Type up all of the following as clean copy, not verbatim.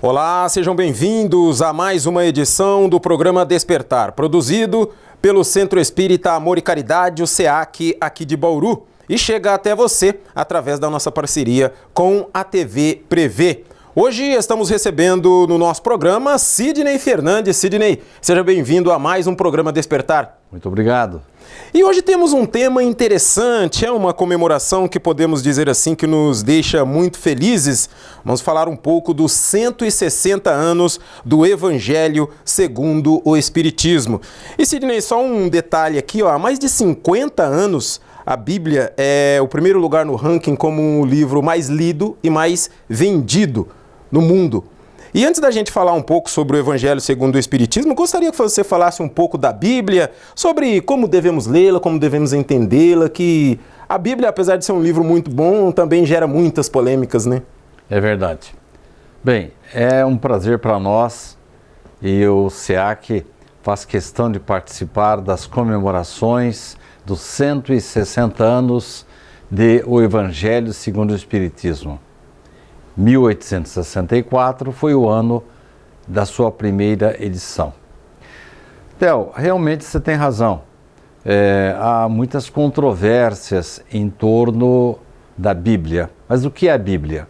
Olá, sejam bem-vindos a mais uma edição do programa Despertar, produzido pelo Centro Espírita Amor e Caridade, o SEAC, aqui de Bauru, e chega até você através da nossa parceria com a TV Prevê. Hoje estamos recebendo no nosso programa Sidney Fernandes. Sidney, seja bem-vindo a mais um programa Despertar. Muito obrigado. E hoje temos um tema interessante, é uma comemoração que podemos dizer assim que nos deixa muito felizes. Vamos falar um pouco dos 160 anos do Evangelho segundo o Espiritismo. E Sidney, só um detalhe aqui, há mais de 50 anos a Bíblia é o primeiro lugar no ranking como o livro mais lido e mais vendido no mundo. E antes da gente falar um pouco sobre o Evangelho segundo o Espiritismo, gostaria que você falasse um pouco da Bíblia, sobre como devemos lê-la, como devemos entendê-la, que a Bíblia, apesar de ser um livro muito bom, também gera muitas polêmicas, né? É verdade. Bem, é um prazer para nós e o SEAC faz questão de participar das comemorações dos 160 anos de O Evangelho segundo o Espiritismo. 1864 foi o ano da sua primeira edição. Theo, realmente você tem razão. Há muitas controvérsias em torno da Bíblia. Mas o que é a Bíblia?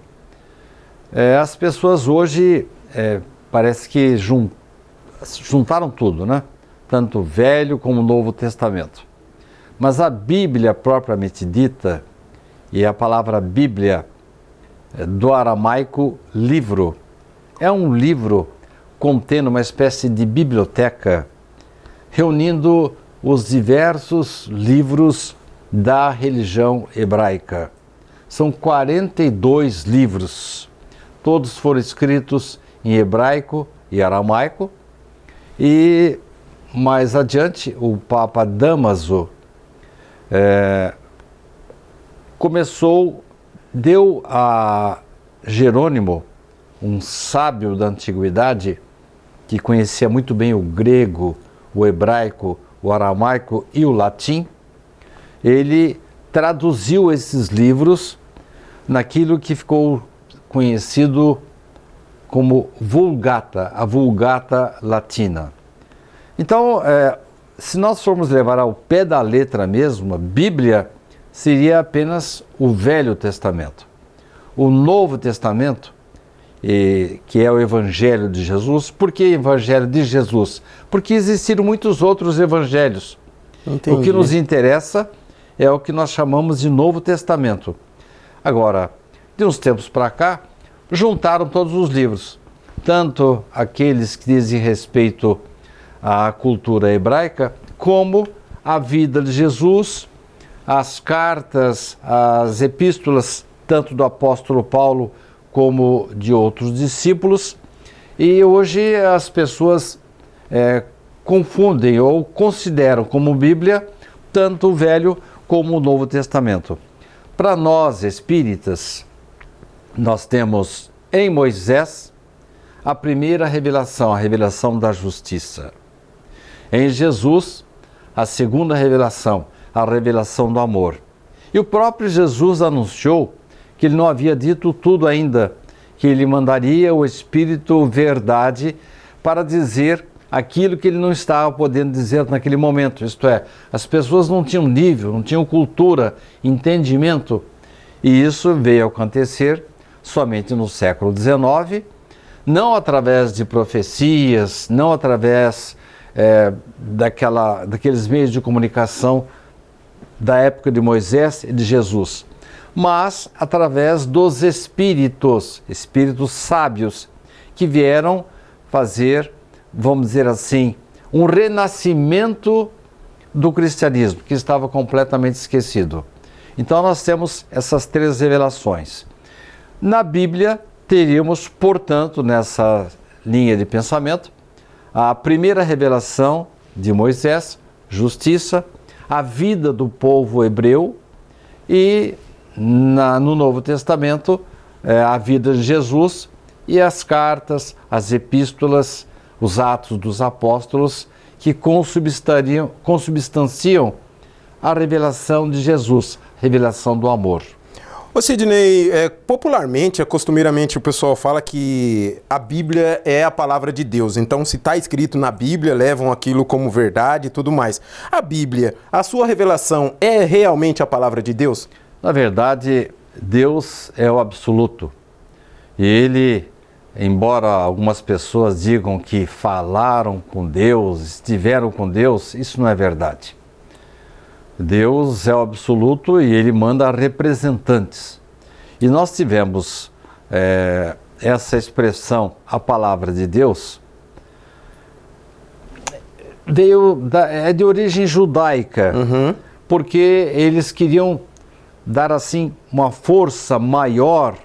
As pessoas hoje parece que juntaram tudo, né? Tanto o Velho como o Novo Testamento. Mas a Bíblia propriamente dita, e a palavra Bíblia do aramaico livro, é um livro contendo uma espécie de biblioteca, reunindo os diversos livros da religião hebraica. São 42 livros, todos foram escritos em hebraico e aramaico, e mais adiante o Papa Dámaso deu a Jerônimo, um sábio da antiguidade, que conhecia muito bem o grego, o hebraico, o aramaico e o latim, ele traduziu esses livros naquilo que ficou conhecido como Vulgata, a Vulgata Latina. Então, se nós formos levar ao pé da letra mesmo, a Bíblia seria apenas o Velho Testamento. O Novo Testamento, que é o Evangelho de Jesus. Por que Evangelho de Jesus? Porque existiram muitos outros evangelhos. Entendi. O que nos interessa é o que nós chamamos de Novo Testamento. Agora, de uns tempos para cá, juntaram todos os livros, tanto aqueles que dizem respeito à cultura hebraica, como a vida de Jesus, as cartas, as epístolas, tanto do apóstolo Paulo como de outros discípulos. E hoje as pessoas confundem ou consideram como Bíblia tanto o Velho como o Novo Testamento. Para nós espíritas, nós temos em Moisés a primeira revelação, a revelação da justiça. Em Jesus, a segunda revelação, a revelação do amor. E o próprio Jesus anunciou que ele não havia dito tudo ainda, que ele mandaria o Espírito Verdade para dizer aquilo que ele não estava podendo dizer naquele momento. Isto é, as pessoas não tinham nível, não tinham cultura, entendimento. E isso veio a acontecer somente no século XIX, não através de profecias, não através daqueles meios de comunicação da época de Moisés e de Jesus, mas através dos espíritos sábios que vieram fazer, vamos dizer assim, um renascimento do cristianismo, que estava completamente esquecido. Então nós temos essas três revelações. Na Bíblia, teríamos, portanto, nessa linha de pensamento, a primeira revelação de Moisés, justiça, a vida do povo hebreu, e no Novo Testamento a vida de Jesus e as cartas, as epístolas, os Atos dos Apóstolos, que consubstanciam a revelação de Jesus, revelação do amor. Ô Sidney, popularmente, costumeiramente, o pessoal fala que a Bíblia é a palavra de Deus. Então, se está escrito na Bíblia, levam aquilo como verdade e tudo mais. A Bíblia, a sua revelação, é realmente a palavra de Deus? Na verdade, Deus é o absoluto. E Ele, embora algumas pessoas digam que falaram com Deus, estiveram com Deus, isso não é verdade. Deus é o absoluto e Ele manda representantes. E nós tivemos essa expressão, a palavra de Deus, é de origem judaica, porque eles queriam dar assim uma força maior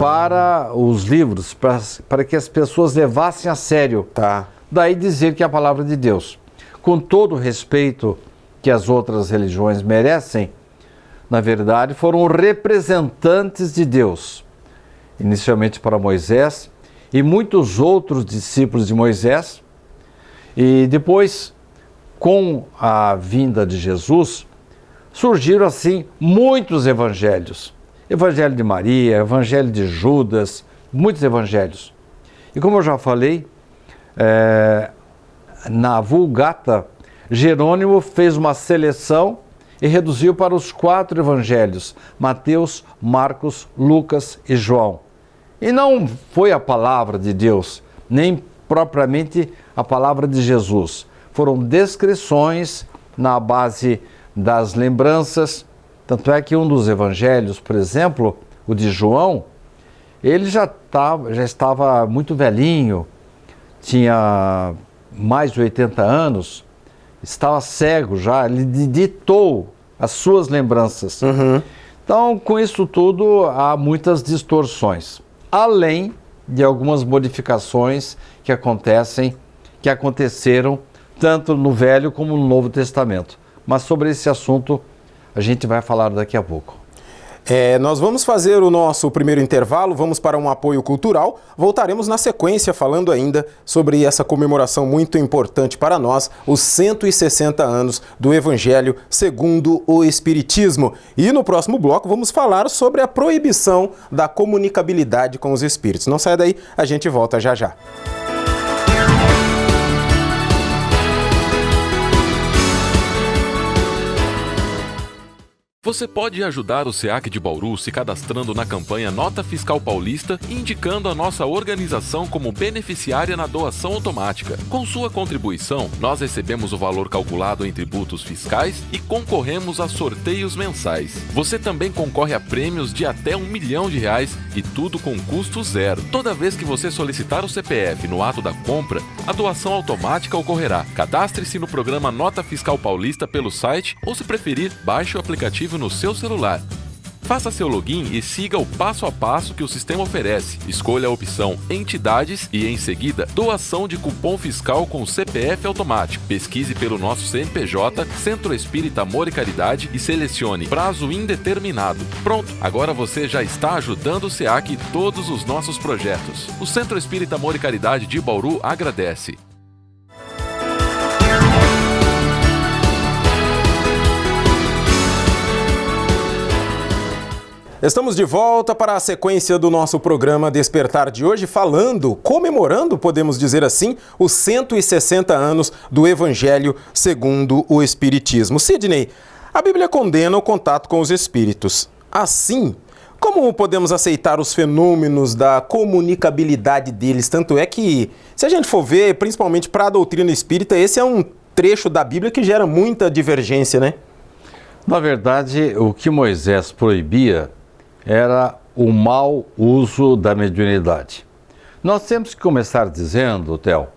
para os livros, para que as pessoas levassem a sério. Daí dizer que é a palavra de Deus. Com todo o respeito que as outras religiões merecem, na verdade, foram representantes de Deus. Inicialmente para Moisés e muitos outros discípulos de Moisés. E depois, com a vinda de Jesus, surgiram assim muitos evangelhos. Evangelho de Maria, Evangelho de Judas, muitos evangelhos. E como eu já falei, na Vulgata, Jerônimo fez uma seleção e reduziu para os 4 evangelhos, Mateus, Marcos, Lucas e João. E não foi a palavra de Deus, nem propriamente a palavra de Jesus. Foram descrições na base das lembranças. Tanto é que um dos evangelhos, por exemplo, o de João, ele já estava muito velhinho, tinha mais de 80 anos, estava cego já, ele ditou as suas lembranças. Então, com isso tudo, há muitas distorções, além de algumas modificações que aconteceram tanto no Velho como no Novo Testamento. Mas sobre esse assunto a gente vai falar daqui a pouco. Nós vamos fazer o nosso primeiro intervalo, vamos para um apoio cultural, voltaremos na sequência falando ainda sobre essa comemoração muito importante para nós, os 160 anos do Evangelho segundo o Espiritismo. E no próximo bloco vamos falar sobre a proibição da comunicabilidade com os espíritos. Não saia daí, a gente volta já já. Você pode ajudar o SEAC de Bauru se cadastrando na campanha Nota Fiscal Paulista e indicando a nossa organização como beneficiária na doação automática. Com sua contribuição, nós recebemos o valor calculado em tributos fiscais e concorremos a sorteios mensais. Você também concorre a prêmios de até R$1 milhão e tudo com custo zero. Toda vez que você solicitar o CPF no ato da compra, a doação automática ocorrerá. Cadastre-se no programa Nota Fiscal Paulista pelo site ou, se preferir, baixe o aplicativo no seu celular. Faça seu login e siga o passo a passo que o sistema oferece. Escolha a opção Entidades e, em seguida, Doação de Cupom Fiscal com CPF Automático. Pesquise pelo nosso CNPJ, Centro Espírita Amor e Caridade, e selecione Prazo Indeterminado. Pronto, agora você já está ajudando o SEAC e todos os nossos projetos. O Centro Espírita Amor e Caridade de Bauru agradece. Estamos de volta para a sequência do nosso programa Despertar de hoje, comemorando, podemos dizer assim, os 160 anos do Evangelho segundo o Espiritismo. Sidney, a Bíblia condena o contato com os espíritos. Assim, como podemos aceitar os fenômenos da comunicabilidade deles? Tanto é que, se a gente for ver, principalmente para a doutrina espírita, esse é um trecho da Bíblia que gera muita divergência, né? Na verdade, o que Moisés proibia era o mau uso da mediunidade. Nós temos que começar dizendo, Theo,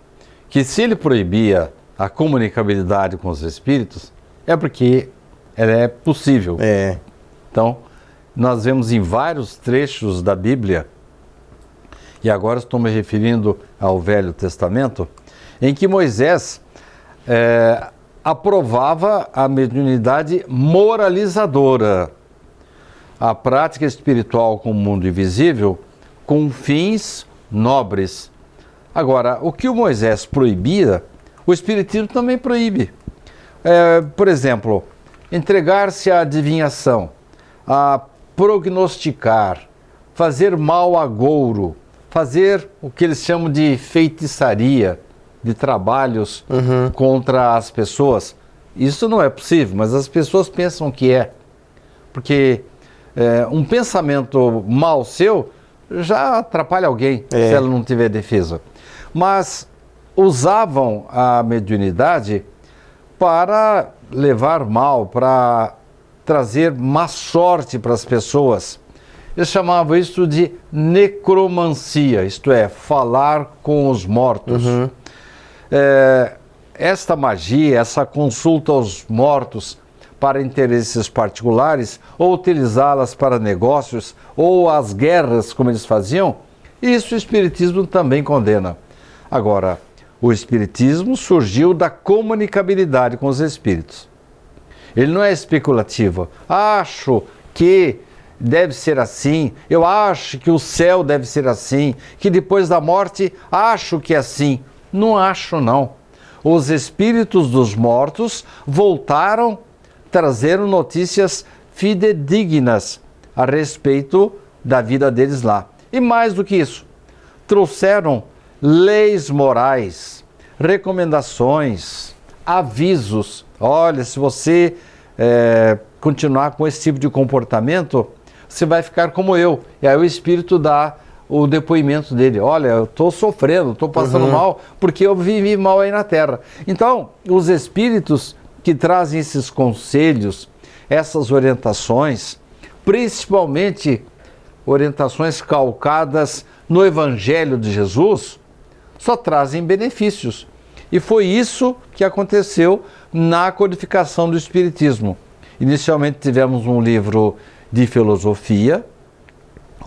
que se ele proibia a comunicabilidade com os espíritos, é porque ela é possível. Então, nós vemos em vários trechos da Bíblia, e agora estou me referindo ao Velho Testamento, em que Moisés aprovava a mediunidade moralizadora, a prática espiritual com o mundo invisível, com fins nobres. Agora, o que o Moisés proibia, o Espiritismo também proíbe. Por exemplo, entregar-se à adivinhação, a prognosticar, fazer mal agouro, fazer o que eles chamam de feitiçaria, de trabalhos contra as pessoas. Isso não é possível, mas as pessoas pensam que é. Porque um pensamento mal seu já atrapalha alguém se ela não tiver defesa. Mas usavam a mediunidade para levar mal, para trazer má sorte para as pessoas. Eles chamavam isso de necromancia, isto é, falar com os mortos. Esta magia, essa consulta aos mortos para interesses particulares, ou utilizá-las para negócios, ou as guerras, como eles faziam, isso o Espiritismo também condena. Agora, o Espiritismo surgiu da comunicabilidade com os espíritos. Ele não é especulativo. Acho que deve ser assim, eu acho que o céu deve ser assim, que depois da morte acho que é assim. Não acho, não. Os espíritos dos mortos voltaram, trazeram notícias fidedignas a respeito da vida deles lá. E mais do que isso, trouxeram leis morais, recomendações, avisos. Olha, se você continuar com esse tipo de comportamento, você vai ficar como eu. E aí o espírito dá o depoimento dele. Olha, eu estou sofrendo, estou passando mal, porque eu vivi mal aí na Terra. Então, os espíritos que trazem esses conselhos, essas orientações, principalmente orientações calcadas no Evangelho de Jesus, só trazem benefícios. E foi isso que aconteceu na codificação do Espiritismo. Inicialmente tivemos um livro de filosofia,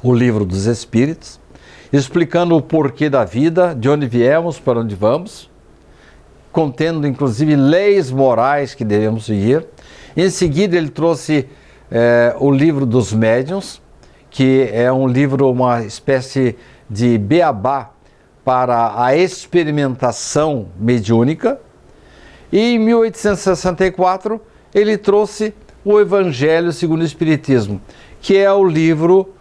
o Livro dos Espíritos, explicando o porquê da vida, de onde viemos, para onde vamos, contendo inclusive leis morais que devemos seguir. Em seguida ele trouxe o Livro dos Médiuns, que é um livro, uma espécie de beabá para a experimentação mediúnica. E em 1864 ele trouxe o Evangelho segundo o Espiritismo, que é o livro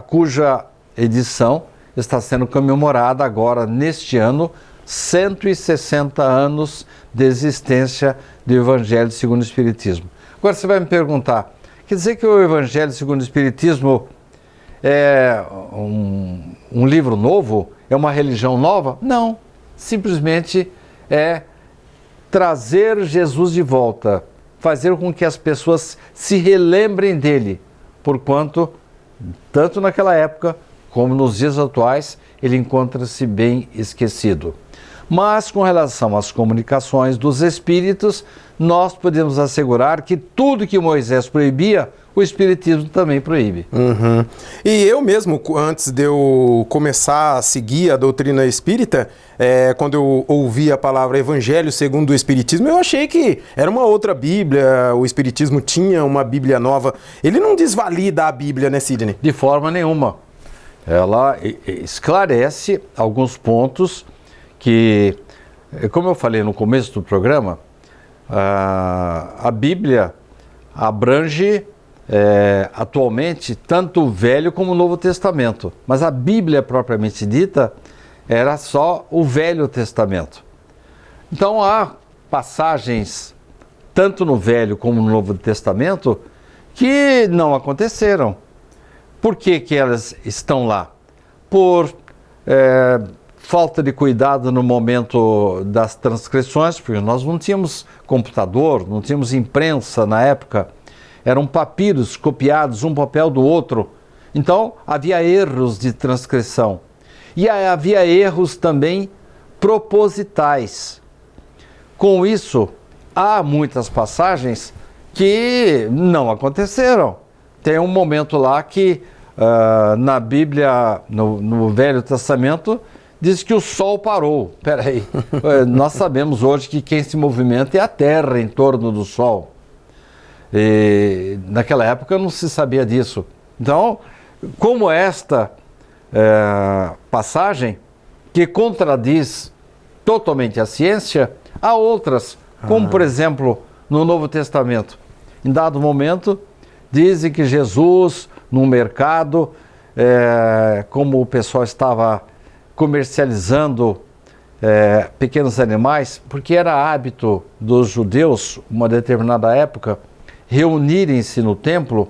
cuja edição está sendo comemorada agora, neste ano, 160 anos de existência do Evangelho segundo o Espiritismo. Agora você vai me perguntar, quer dizer que o Evangelho segundo o Espiritismo é um livro novo? É uma religião nova? Não, simplesmente é trazer Jesus de volta, fazer com que as pessoas se relembrem dele, porquanto, tanto naquela época como nos dias atuais, ele encontra-se bem esquecido. Mas com relação às comunicações dos espíritos, nós podemos assegurar que tudo que Moisés proibia, o Espiritismo também proíbe. E eu mesmo, antes de eu começar a seguir a doutrina espírita, quando eu ouvi a palavra Evangelho segundo o Espiritismo, eu achei que era uma outra Bíblia, o Espiritismo tinha uma Bíblia nova. Ele não desvalida a Bíblia, né, Sidney? De forma nenhuma. Ela esclarece alguns pontos que, como eu falei no começo do programa, a Bíblia abrange atualmente tanto o Velho como o Novo Testamento, mas a Bíblia propriamente dita era só o Velho Testamento. Então há passagens tanto no Velho como no Novo Testamento que não aconteceram. Por que que elas estão lá? Por falta de cuidado no momento das transcrições, porque nós não tínhamos computador, não tínhamos imprensa na época, eram papiros copiados um papel do outro, então havia erros de transcrição. E havia erros também propositais. Com isso, há muitas passagens que não aconteceram. Tem um momento lá que na Bíblia, no Velho Testamento, diz que o Sol parou. Peraí, nós sabemos hoje que quem se movimenta é a Terra em torno do Sol. E naquela época não se sabia disso. Então, como esta passagem, que contradiz totalmente a ciência, há outras, como por exemplo, no Novo Testamento. Em dado momento, Dizem que Jesus, no mercado, como o pessoal estava comercializando pequenos animais, porque era hábito dos judeus, uma determinada época, reunirem-se no templo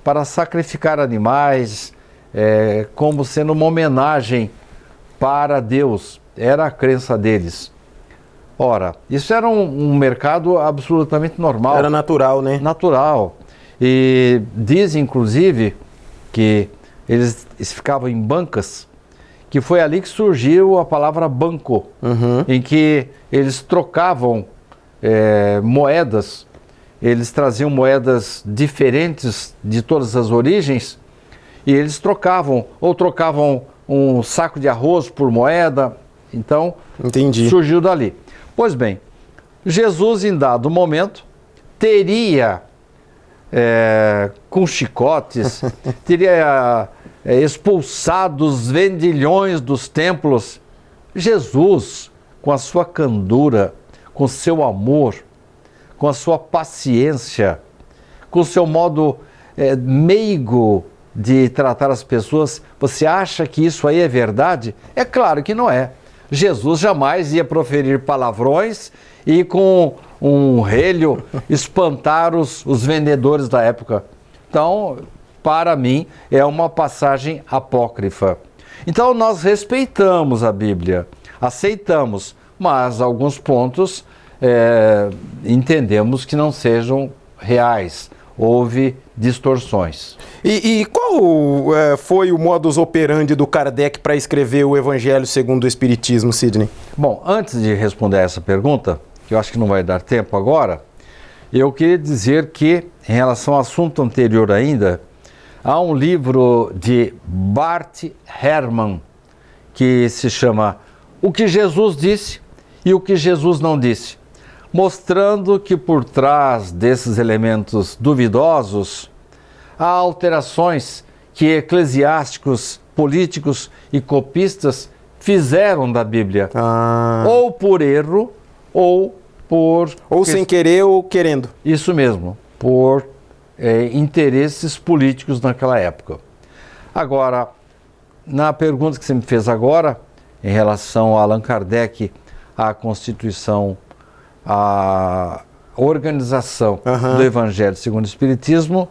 para sacrificar animais, como sendo uma homenagem para Deus. Era a crença deles. Ora, isso era um mercado absolutamente normal. Era natural, né? Natural. E diz, inclusive, que eles ficavam em bancas, que foi ali que surgiu a palavra banco, em que eles trocavam moedas, eles traziam moedas diferentes de todas as origens, e eles trocavam um saco de arroz por moeda. Então, entendi. Surgiu dali. Pois bem, Jesus, em dado momento, teria, com chicotes, teria expulsado os vendilhões dos templos. Jesus, com a sua candura, com seu amor, com a sua paciência, com o seu modo meigo de tratar as pessoas, você acha que isso aí é verdade? É claro que não é. Jesus jamais ia proferir palavrões e com um relho espantar os vendedores da época. Então, para mim, é uma passagem apócrifa. Então, nós respeitamos a Bíblia, aceitamos, mas alguns pontos entendemos que não sejam reais. Houve distorções. E qual foi o modus operandi do Kardec para escrever o Evangelho segundo o Espiritismo, Sidney? Bom, antes de responder essa pergunta, que eu acho que não vai dar tempo agora, eu queria dizer que, em relação ao assunto anterior ainda, há um livro de Bart Ehrman, que se chama O que Jesus disse e o que Jesus não disse, mostrando que por trás desses elementos duvidosos há alterações que eclesiásticos, políticos e copistas fizeram da Bíblia, ou por erro, ou sem querer ou querendo. Isso mesmo, por interesses políticos naquela época. Agora, na pergunta que você me fez agora, em relação a Allan Kardec, à Constituição, a organização do Evangelho segundo o Espiritismo,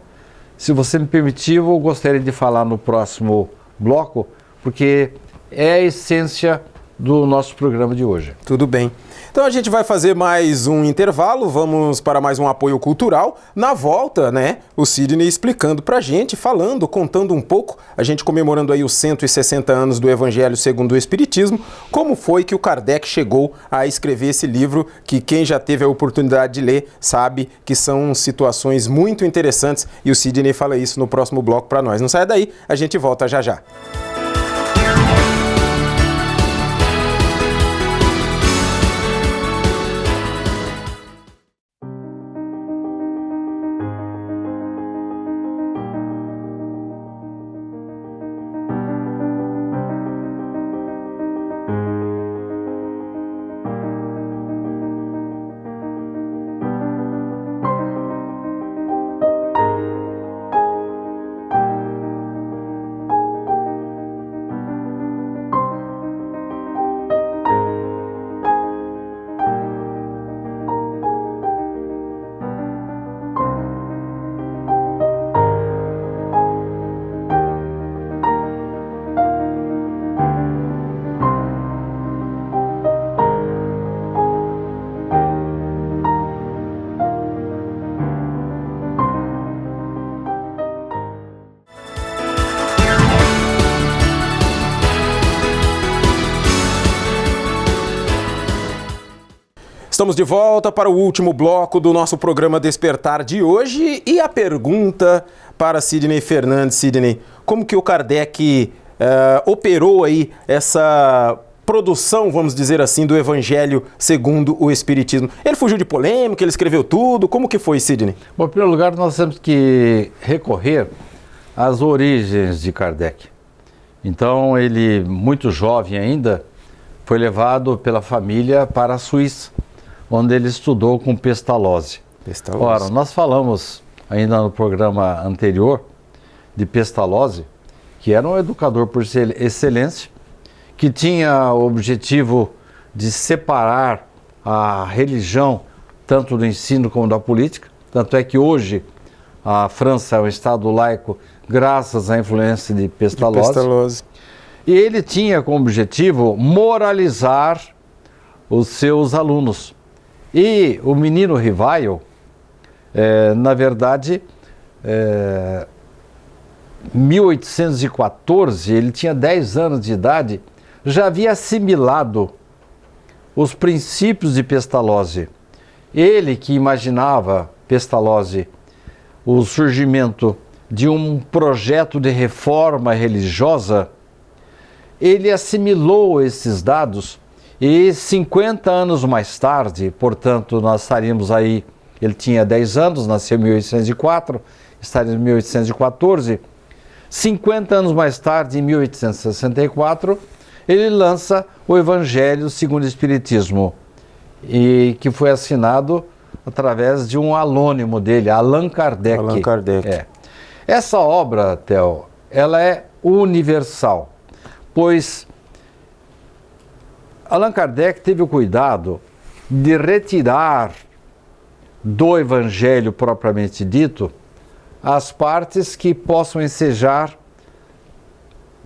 se você me permitir, eu gostaria de falar no próximo bloco, porque é a essência do nosso programa de hoje. Tudo bem. Então a gente vai fazer mais um intervalo, vamos para mais um apoio cultural. Na volta, né, o Sidney explicando pra gente, falando, contando um pouco, a gente comemorando aí os 160 anos do Evangelho segundo o Espiritismo, como foi que o Kardec chegou a escrever esse livro, que quem já teve a oportunidade de ler sabe que são situações muito interessantes, e o Sidney fala isso no próximo bloco para nós. Não saia daí, a gente volta já já. Estamos de volta para o último bloco do nosso programa Despertar de hoje e a pergunta para Sidney Fernandes. Sidney, como que o Kardec operou aí essa produção, vamos dizer assim, do Evangelho segundo o Espiritismo? Ele fugiu de polêmica, ele escreveu tudo, como que foi, Sidney? Bom, em primeiro lugar, nós temos que recorrer às origens de Kardec. Então, ele, muito jovem ainda, foi levado pela família para a Suíça, onde ele estudou com Pestalozzi. Ora, nós falamos ainda no programa anterior, de Pestalozzi, que era um educador por excelência, que tinha o objetivo de separar a religião tanto do ensino como da política. Tanto é que hoje a França é um estado laico graças à influência de Pestalozzi. E ele tinha como objetivo moralizar os seus alunos. E o menino Rivaio, na verdade, 1814, ele tinha 10 anos de idade, já havia assimilado os princípios de Pestalozzi. Ele que imaginava, Pestalozzi, o surgimento de um projeto de reforma religiosa, ele assimilou esses dados e 50 anos mais tarde, portanto, nós estaríamos aí, ele tinha 10 anos, nasceu em 1804, estaríamos em 1814, 50 anos mais tarde, em 1864, ele lança o Evangelho segundo o Espiritismo, e que foi assinado através de um alônimo dele, Allan Kardec. Allan Kardec. Essa obra, Theo, ela é universal, pois Allan Kardec teve o cuidado de retirar do Evangelho propriamente dito as partes que possam ensejar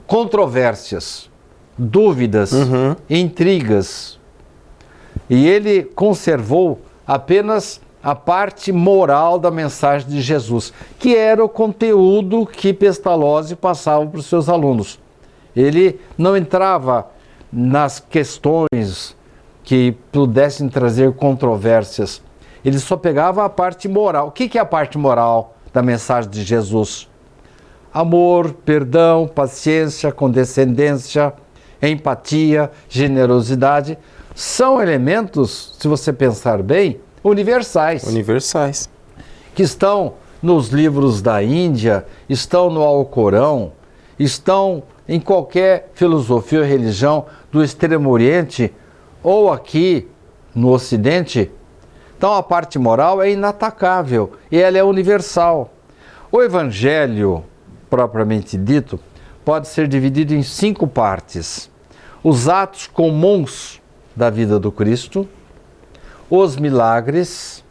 controvérsias, dúvidas, intrigas. E ele conservou apenas a parte moral da mensagem de Jesus, que era o conteúdo que Pestalozzi passava para os seus alunos. Ele não entrava nas questões que pudessem trazer controvérsias. Ele só pegava a parte moral. O que é a parte moral da mensagem de Jesus? Amor, perdão, paciência, condescendência, empatia, generosidade. São elementos, se você pensar bem, universais. Universais. Que estão nos livros da Índia, estão no Alcorão, estão em qualquer filosofia ou religião do Extremo Oriente ou aqui no Ocidente. Então a parte moral é inatacável e ela é universal. O Evangelho, propriamente dito, pode ser dividido em 5 partes. Os atos comuns da vida do Cristo, os milagres,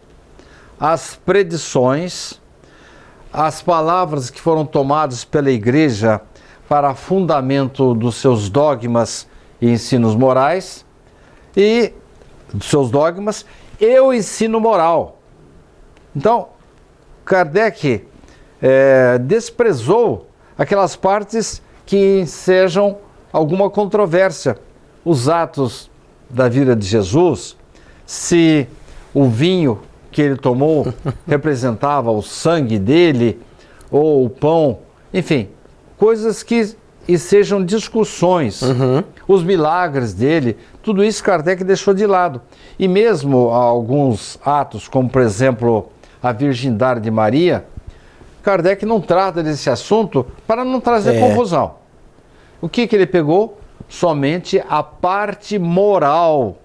as predições, as palavras que foram tomadas pela Igreja para fundamento dos seus dogmas e ensinos morais, e dos seus dogmas e o ensino moral. Então, Kardec desprezou aquelas partes que ensejam alguma controvérsia. Os atos da vida de Jesus, se o vinho que ele tomou representava o sangue dele, ou o pão, enfim, coisas que sejam discussões. Os milagres dele, tudo isso Kardec deixou de lado. E mesmo alguns atos, como por exemplo a virgindade de Maria, Kardec não trata desse assunto para não trazer confusão. O que ele pegou? Somente a parte moral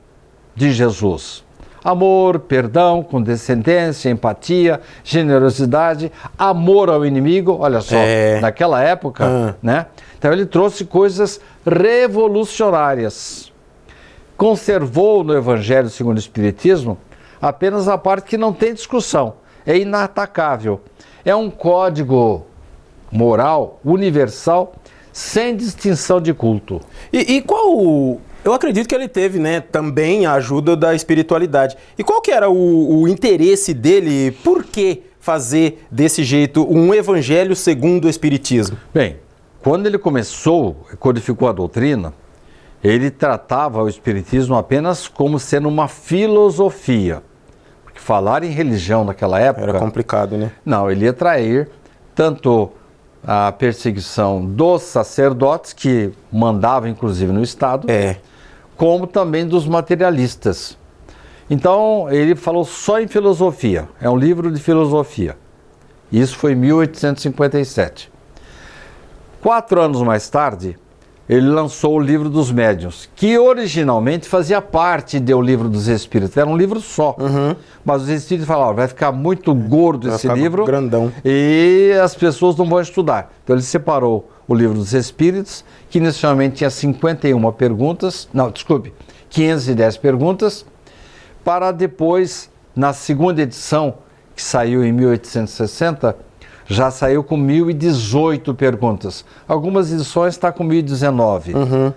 de Jesus. Amor, perdão, condescendência, empatia, generosidade, amor ao inimigo. Olha só, naquela época, né? Então ele trouxe coisas revolucionárias. Conservou no Evangelho segundo o Espiritismo apenas a parte que não tem discussão, é inatacável. É um código moral universal sem distinção de culto. E qual... Eu acredito que ele teve, né, também a ajuda da espiritualidade. E qual que era o interesse dele? Por que fazer desse jeito um evangelho segundo o Espiritismo? Bem, quando ele codificou a doutrina, ele tratava o Espiritismo apenas como sendo uma filosofia. Porque falar em religião naquela época... Era complicado, né? Não, ele ia trair tanto a perseguição dos sacerdotes, que mandavam inclusive no Estado, como também dos materialistas. Então, ele falou só em filosofia. É um livro de filosofia. Isso foi em 1857. 4 anos mais tarde, ele lançou o Livro dos Médiuns, que originalmente fazia parte do Livro dos Espíritos. Era um livro só. Mas os espíritos falaram, vai ficar muito gordo esse livro grandão. E as pessoas não vão estudar. Então ele separou o Livro dos Espíritos, que inicialmente tinha 51 perguntas, 510 perguntas, para depois, na segunda edição, que saiu em 1860, já saiu com 1.018 perguntas. Algumas edições está com 1.019.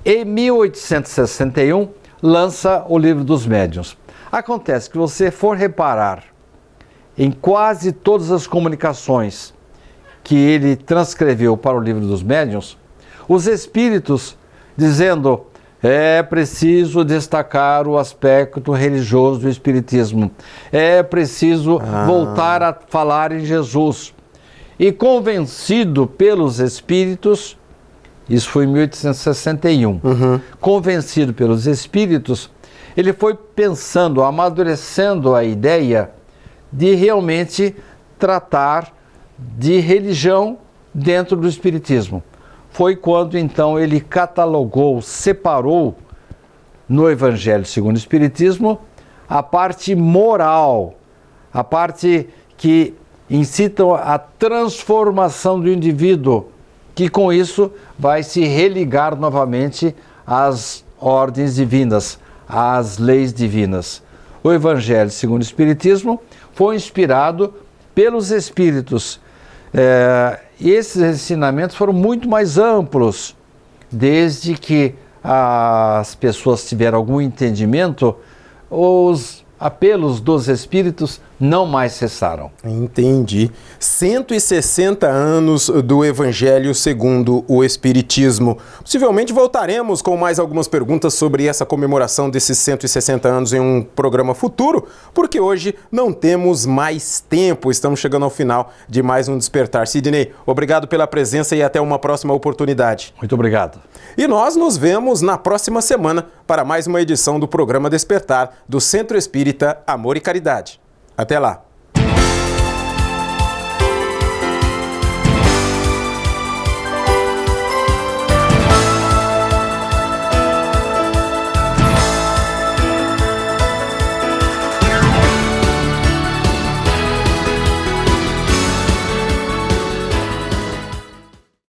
Em 1861, lança o Livro dos Médiuns. Acontece que você for reparar em quase todas as comunicações que ele transcreveu para o Livro dos Médiuns, os espíritos dizendo: é preciso destacar o aspecto religioso do Espiritismo. É preciso voltar a falar em Jesus. E convencido pelos espíritos, isso foi em 1861, convencido pelos espíritos, ele foi pensando, amadurecendo a ideia de realmente tratar de religião dentro do Espiritismo. Foi quando, então, ele catalogou, separou no Evangelho segundo o Espiritismo a parte moral, a parte que incita a transformação do indivíduo, que com isso vai se religar novamente às ordens divinas, às leis divinas. O Evangelho segundo o Espiritismo foi inspirado pelos Espíritos. E esses ensinamentos foram muito mais amplos, desde que as pessoas tiveram algum entendimento, os apelos dos espíritos não mais cessaram. Entendi. 160 anos do Evangelho segundo o Espiritismo. Possivelmente voltaremos com mais algumas perguntas sobre essa comemoração desses 160 anos em um programa futuro, porque hoje não temos mais tempo. Estamos chegando ao final de mais um Despertar. Sidney, obrigado pela presença e até uma próxima oportunidade. Muito obrigado. E nós nos vemos na próxima semana para mais uma edição do programa Despertar do Centro Espírita Amor e Caridade. Até lá!